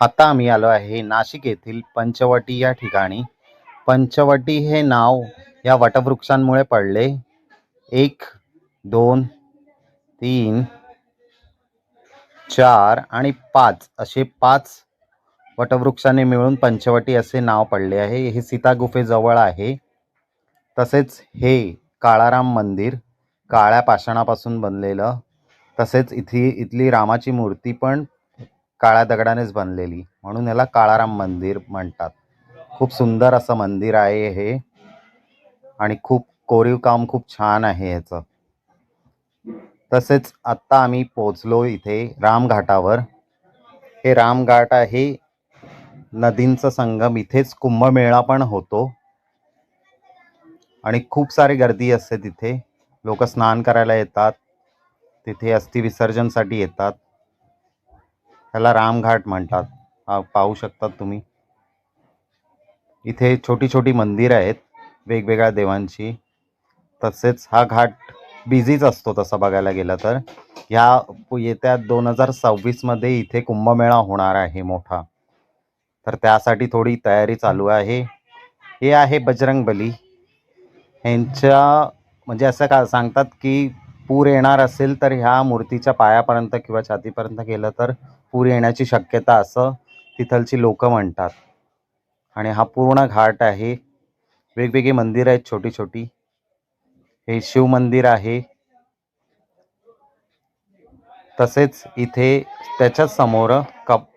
आता आम्ही आलो आहे नाशिक येथील पंचवटी या ठिकाणी. पंचवटी हे नाव या वटवृक्षांमुळे पडले. 1, 2, 3, 4 आणि 5 असे 5 वटवृक्षांनी मिळून पंचवटी असे नाव पडले आहे. हे सीता गुफेजवळ आहे. तसेच हे काळाराम मंदिर काळ्या पाषाणापासून बनलेलं, तसेच इथली रामाची मूर्ती पण काळ्या दगडानेच बनलेली, म्हणून याला काळाराम मंदिर म्हणतात. खूप सुंदर असं मंदिर आहे हे आणि खूप कोरीव काम खूप छान आहे याचं. तसेच आत्ता आम्ही पोहोचलो इथे रामघाटावर. हे रामघाट आहे, नदींचा संगम. इथेच कुंभमेळा पण होतो आणि खूप सारी गर्दी असते तिथे. लोक स्नान करायला येतात, तिथे अस्थि विसर्जनसाठी येतात. त्याला रामघाट म्हणतात. पाहू शकतात तुम्ही. इथे छोटी छोटी मंदिर आहेत वेगवेगळ्या देवांची. तसेच हा घाट बिझीच असतो तसं बघायला गेलं तर. येत्या 2026 मध्ये इथे कुंभमेळा होणार आहे मोठा, तर त्यासाठी थोडी तयारी चालू आहे. हे आहे बजरंगबली. यांच्या म्हणजे असं का सांगतात की पूर येणार असेल तर ह्या मूर्तीच्या पायापर्यंत किंवा छातीपर्यंत गेलं तर पूर येण्याची शक्यता, असं तिथलची लोक म्हणतात. आणि हा पूर्ण घाट आहे. वेगवेगळी मंदिर आहेत छोटी छोटी. हे शिव मंदिर आहे. तसेच इथे त्याच्याच समोर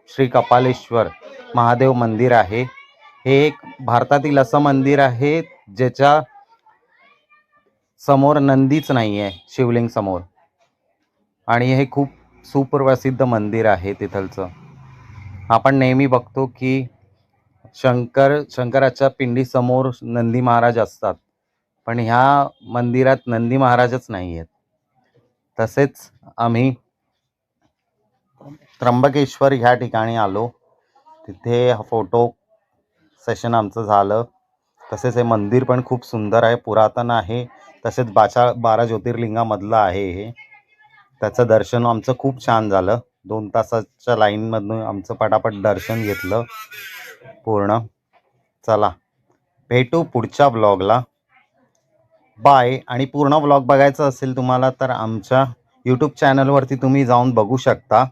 श्री कपालेश्वर महादेव मंदिर आहे. हे एक भारतातील असं मंदिर आहे ज्याच्या समोर नंदीच नाही आहे शिवलिंग समोर, आणि हे खूप सुप्रसिद्ध मंदिर आहे तिथलचं. आपण नेहमी बघतो की शंकराच्या पिंडीसमोर नंदी महाराज असतात, पण ह्या मंदिरात नंदी महाराजच नाही आहेत. तसेच आम्ही त्र्यंबकेश्वर ह्या ठिकाणी आलो. तिथे फोटो सेशन आमचं झालं. तसेच हे मंदिर पण खूप सुंदर आहे, पुरातन आहे. तसेच 12 ज्योतिर्लिंगामधलं आहे हे. त्याचं दर्शन आमचं खूप छान झालं. 2 तासाच्या लाईनमधून आमचं पटापट दर्शन घेतलं पूर्ण. चला भेटू पुढच्या व्लॉगला. बाय. आणि पूर्ण व्लॉग बघायचा असेल तुम्हाला तर आमच्या यूट्यूब चॅनलवरती तुम्ही जाऊन बघू शकता.